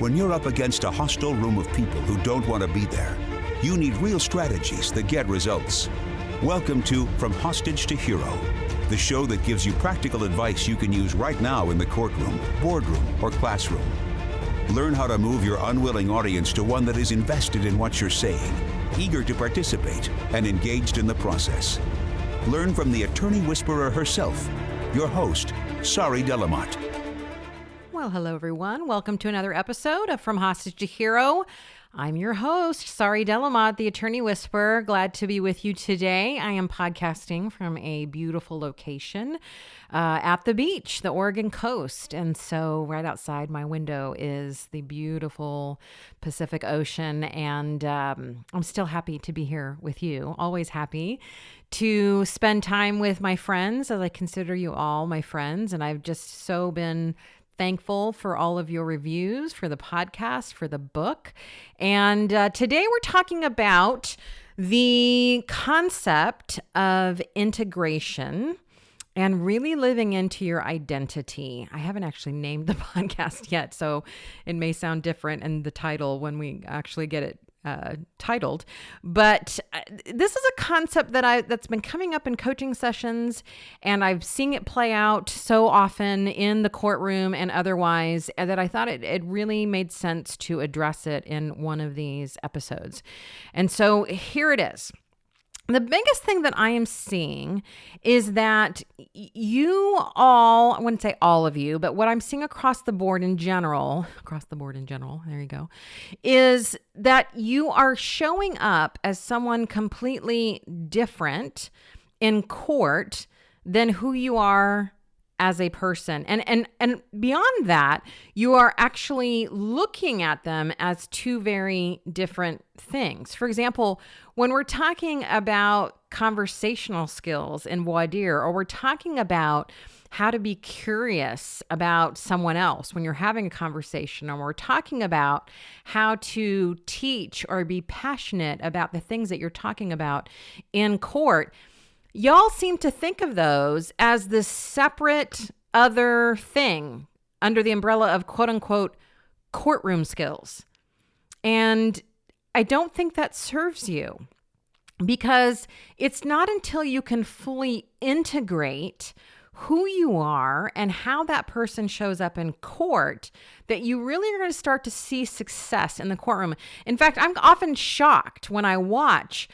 When you're up against a hostile room of people who don't want to be there, you need real strategies that get results. Welcome to From Hostage to Hero, the show that gives you practical advice you can use right now in the courtroom, boardroom, or classroom. Learn how to move your unwilling audience to one that is invested in what you're saying, eager to participate, and engaged in the process. Learn from the attorney whisperer herself, your host, Sari. Well, hello, everyone. Welcome to another episode of From Hostage to Hero. I'm your host, Sari, the attorney whisperer. Glad to be with you today. I am podcasting from a beautiful location at the beach, the Oregon coast. And so right outside my window is the beautiful Pacific Ocean. And I'm still happy to be here with you. Always happy to spend time with my friends, as I consider you all my friends. And I've just so been thankful for all of your reviews, for the podcast, for the book. And today we're talking about the concept of integration and really living into your identity. I haven't actually named the podcast yet, so it may sound different in the title when we actually get it titled, but this is a concept that's been coming up in coaching sessions, and I've seen it play out so often in the courtroom and otherwise that I thought it really made sense to address it in one of these episodes. And so here it is. The biggest thing that I am seeing is that you all, I wouldn't say all of you, but what I'm seeing across the board in general, there you go, is that you are showing up as someone completely different in court than who you are as a person. And beyond that, you are actually looking at them as two very different things. For example, when we're talking about conversational skills in voir dire, or we're talking about how to be curious about someone else when you're having a conversation, or we're talking about how to teach or be passionate about the things that you're talking about in court, y'all seem to think of those as this separate other thing under the umbrella of quote unquote courtroom skills. And I don't think that serves you, because it's not until you can fully integrate who you are and how that person shows up in court that you really are going to start to see success in the courtroom. In fact, I'm often shocked when I watch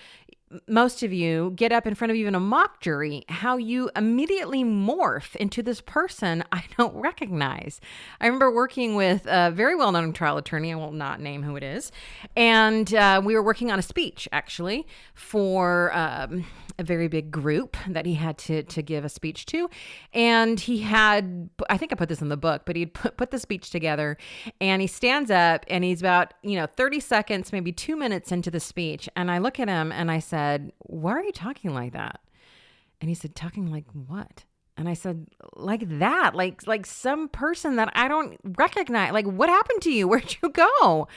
most of you get up in front of even a mock jury, how you immediately morph into this person I don't recognize. I remember working with a very well-known trial attorney, I will not name who it is, and we were working on a speech, actually, for a very big group that he had to give a speech to. And he had, I think I put this in the book, but he'd put the speech together, and he stands up and he's about 30 seconds, maybe 2 minutes into the speech. And I look at him and I said, why are you talking like that? And he said, talking like what? And I said, like that, like some person that I don't recognize. Like, what happened to you? Where'd you go?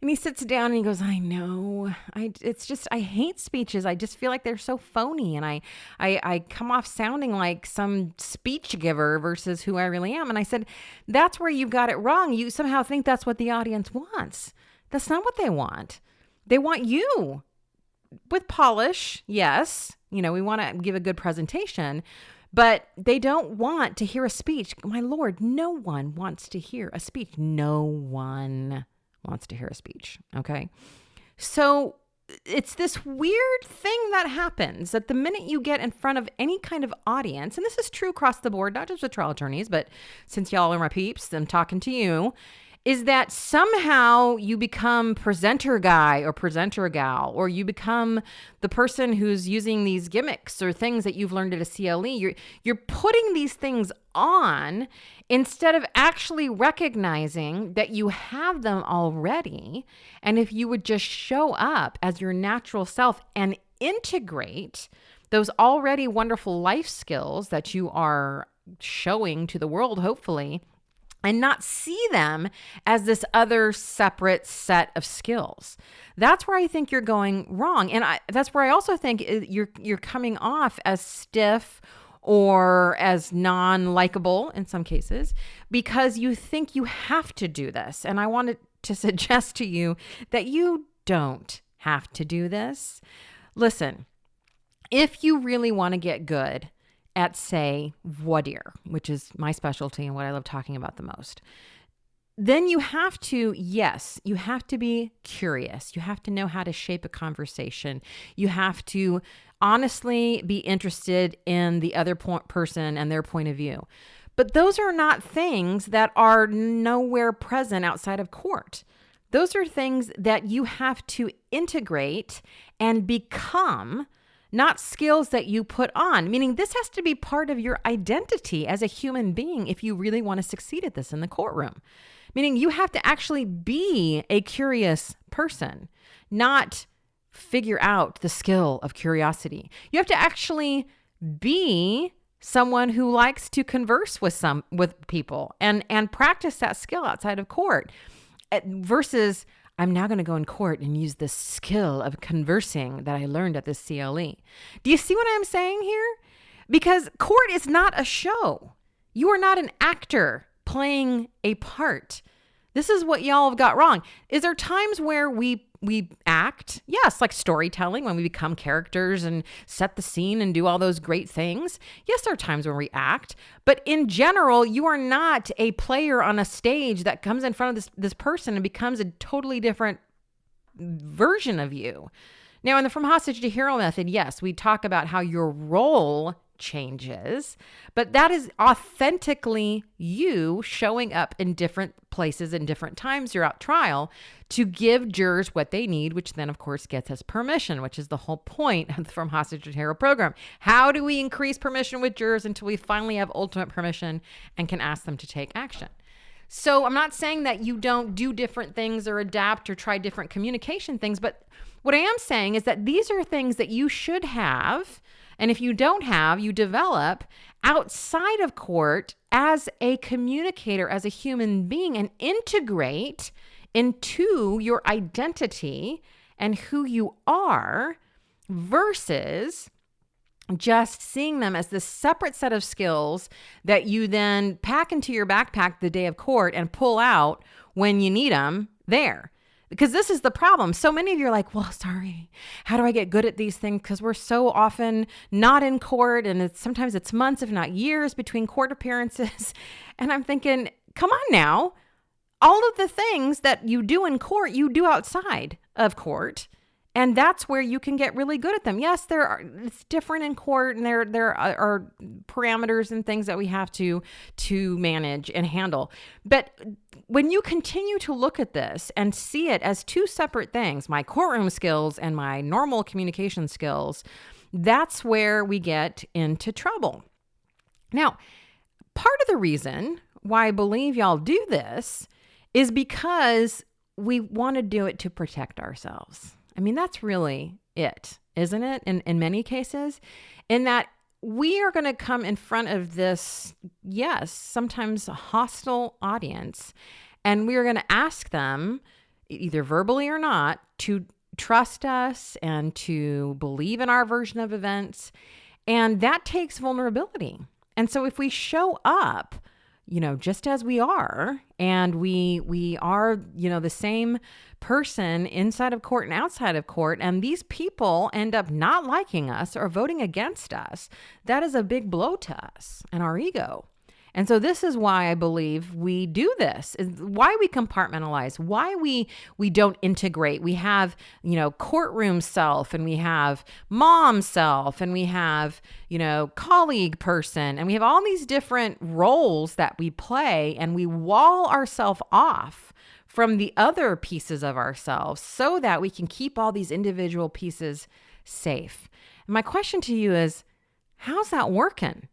And he sits down and he goes, I know, I hate speeches. I just feel like they're so phony. And I come off sounding like some speech giver versus who I really am. And I said, that's where you've got it wrong. You somehow think that's what the audience wants. That's not what they want. They want you with polish. Yes. We want to give a good presentation, but they don't want to hear a speech. My Lord, no one wants to hear a speech. No one wants to hear a speech. Okay. So it's this weird thing that happens that the minute you get in front of any kind of audience, and this is true across the board, not just with trial attorneys, but since y'all are my peeps, I'm talking to you, is that somehow you become presenter guy or presenter gal, or you become the person who's using these gimmicks or things that you've learned at a CLE. You're putting these things on instead of actually recognizing that you have them already. And if you would just show up as your natural self and integrate those already wonderful life skills that you are showing to the world, hopefully, and not see them as this other separate set of skills. That's where I think you're going wrong. And that's where I also think you're coming off as stiff or as non-likable in some cases, because you think you have to do this. And I want to to suggest to you that you don't have to do this. Listen, if you really want to get good at, say, voir dire, which is my specialty and what I love talking about the most, then you have to, yes, you have to be curious. You have to know how to shape a conversation. You have to honestly be interested in the other person and their point of view. But those are not things that are nowhere present outside of court. Those are things that you have to integrate and become, not skills that you put on, meaning this has to be part of your identity as a human being if you really want to succeed at this in the courtroom. Meaning you have to actually be a curious person, not figure out the skill of curiosity. You have to actually be someone who likes to converse with people and practice that skill outside of court versus I'm now going to go in court and use this skill of conversing that I learned at this CLE. Do you see what I'm saying here? Because court is not a show. You are not an actor playing a part. This is what y'all have got wrong. Is there times where we act? Yes, like storytelling, when we become characters and set the scene and do all those great things. Yes, there are times when we act. But in general, you are not a player on a stage that comes in front of this person and becomes a totally different version of you. Now, in the From Hostage to Hero method, yes, we talk about how your role changes, but that is authentically you showing up in different places and different times throughout trial to give jurors what they need, which then of course gets us permission, which is the whole point of the From Hostage to Hero program. How do we increase permission with jurors until we finally have ultimate permission and can ask them to take action? So I'm not saying that you don't do different things or adapt or try different communication things, but what I am saying is that these are things that you should have. And if you don't have, you develop outside of court as a communicator, as a human being, and integrate into your identity and who you are versus just seeing them as this separate set of skills that you then pack into your backpack the day of court and pull out when you need them there. Because this is the problem. So many of you are like, well, sorry, how do I get good at these things? Because we're so often not in court, and sometimes it's months, if not years, between court appearances. And I'm thinking, come on now. All of the things that you do in court, you do outside of court. And that's where you can get really good at them. Yes, it's different in court, and there are parameters and things that we have to manage and handle. But when you continue to look at this and see it as two separate things, my courtroom skills and my normal communication skills, that's where we get into trouble. Now, part of the reason why I believe y'all do this is because we want to do it to protect ourselves. I mean, that's really it, isn't it? In many cases, in that we are going to come in front of this, yes, sometimes hostile audience, and we are going to ask them, either verbally or not, to trust us and to believe in our version of events. And that takes vulnerability. And so if we show up, just as we are, and we are, the same person inside of court and outside of court, and these people end up not liking us or voting against us, that is a big blow to us and our ego. And so this is why I believe we do this, is why we compartmentalize, why we don't integrate. We have, courtroom self, and we have mom self, and we have, colleague person, and we have all these different roles that we play, and we wall ourselves off from the other pieces of ourselves so that we can keep all these individual pieces safe. And my question to you is, how's that working?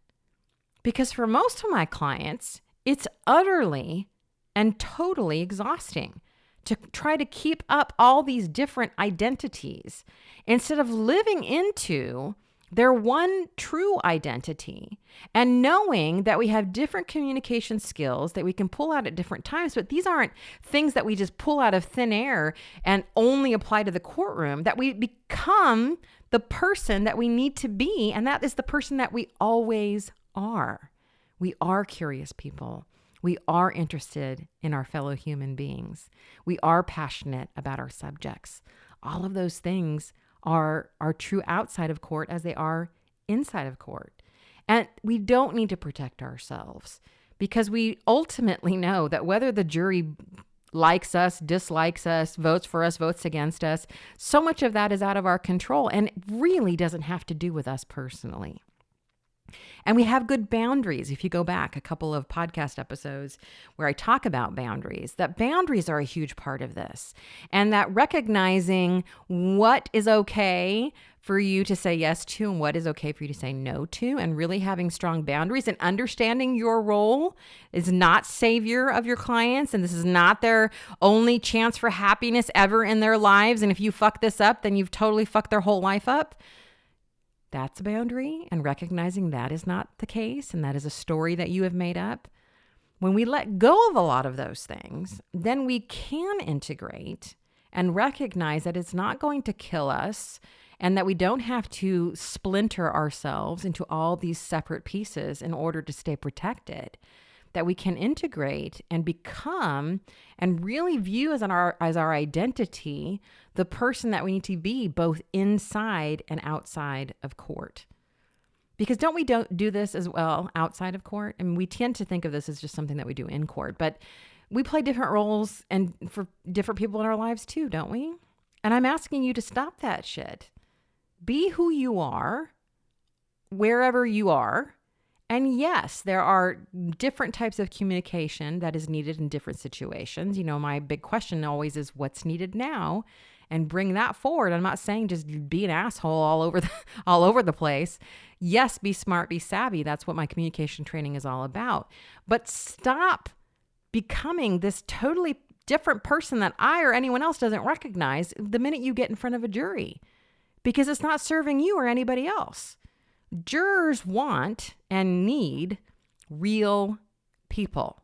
Because for most of my clients, it's utterly and totally exhausting to try to keep up all these different identities instead of living into their one true identity and knowing that we have different communication skills that we can pull out at different times. But these aren't things that we just pull out of thin air and only apply to the courtroom, that we become the person that we need to be. And that is the person that we always are. We are curious people. We are interested in our fellow human beings. We are passionate about our subjects. All of those things are true outside of court as they are inside of court. And we don't need to protect ourselves because we ultimately know that whether the jury likes us, dislikes us, votes for us, votes against us, so much of that is out of our control and it really doesn't have to do with us personally. And we have good boundaries. If you go back a couple of podcast episodes where I talk about boundaries, that boundaries are a huge part of this. And that recognizing what is okay for you to say yes to and what is okay for you to say no to, and really having strong boundaries and understanding your role is not savior of your clients. And this is not their only chance for happiness ever in their lives. And if you fuck this up, then you've totally fucked their whole life up. That's a boundary, and recognizing that is not the case and that is a story that you have made up. When we let go of a lot of those things, then we can integrate and recognize that it's not going to kill us and that we don't have to splinter ourselves into all these separate pieces in order to stay protected. That we can integrate and become and really view as our identity the person that we need to be both inside and outside of court. Because don't we do this as well outside of court? I mean, we tend to think of this as just something that we do in court, but we play different roles and for different people in our lives too, don't we? And I'm asking you to stop that shit. Be who you are, wherever you are. And yes, there are different types of communication that is needed in different situations. You know, my big question always is what's needed now, and bring that forward. I'm not saying just be an asshole all over the place. Yes, be smart, be savvy. That's what my communication training is all about. But stop becoming this totally different person that I or anyone else doesn't recognize the minute you get in front of a jury, because it's not serving you or anybody else. Jurors want and need real people.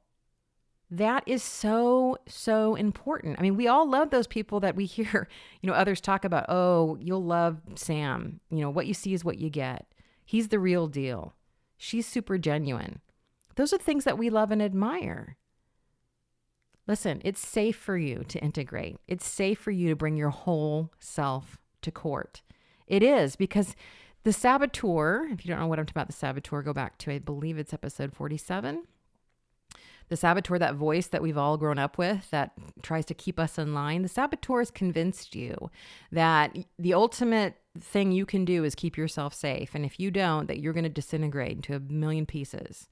That is so, so important. I mean, we all love those people that we hear, others talk about, oh, you'll love Sam. What you see is what you get. He's the real deal. She's super genuine. Those are things that we love and admire. Listen, it's safe for you to integrate. It's safe for you to bring your whole self to court. It is, because the saboteur, if you don't know what I'm talking about, the saboteur, go back to, I believe it's episode 47. The saboteur, that voice that we've all grown up with that tries to keep us in line, the saboteur has convinced you that the ultimate thing you can do is keep yourself safe. And if you don't, that you're going to disintegrate into a million pieces.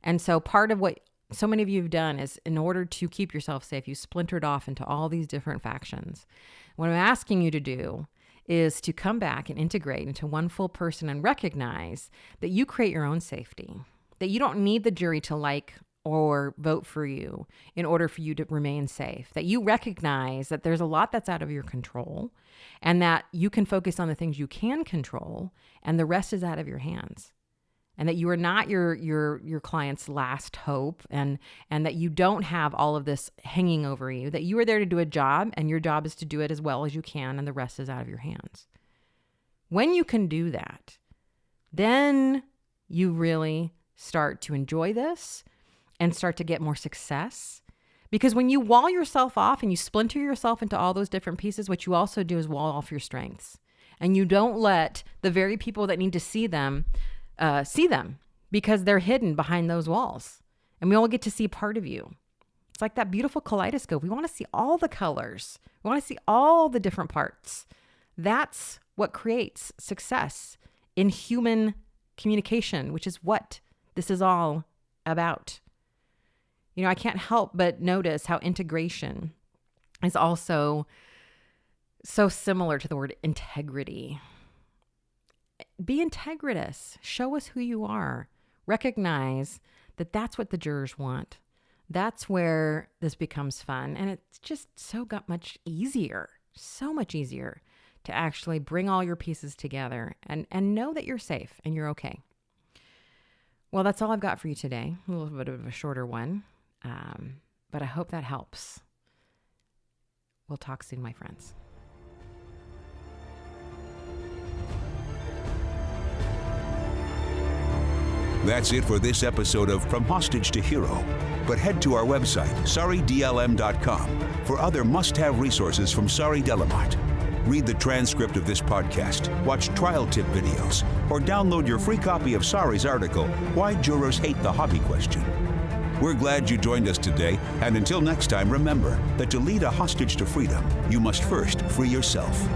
And so part of what so many of you have done is, in order to keep yourself safe, you splintered off into all these different factions. What I'm asking you to do is to come back and integrate into one full person and recognize that you create your own safety, that you don't need the jury to like or vote for you in order for you to remain safe, that you recognize that there's a lot that's out of your control and that you can focus on the things you can control and the rest is out of your hands. And that you are not your client's last hope, and that you don't have all of this hanging over you, that you are there to do a job and your job is to do it as well as you can and the rest is out of your hands. When you can do that, then you really start to enjoy this and start to get more success. Because when you wall yourself off and you splinter yourself into all those different pieces, what you also do is wall off your strengths. And you don't let the very people that need to see them because they're hidden behind those walls. And we all get to see part of you. It's like that beautiful kaleidoscope. We want to see all the colors. We want to see all the different parts. That's what creates success in human communication, which is what this is all about. I can't help but notice how integration is also so similar to the word integrity. Be integritous. Show us who you are. Recognize that that's what the jurors want. That's where this becomes fun. And it's just so much easier to actually bring all your pieces together and know that you're safe and you're okay. Well, that's all I've got for you today. A little bit of a shorter one, but I hope that helps. We'll talk soon, my friends. That's it for this episode of From Hostage to Hero. But head to our website, saridlm.com, for other must-have resources from Sari Delamotte. Read the transcript of this podcast, watch trial tip videos, or download your free copy of Sari's article, Why Jurors Hate the Hobby Question. We're glad you joined us today, and until next time, remember that to lead a hostage to freedom, you must first free yourself.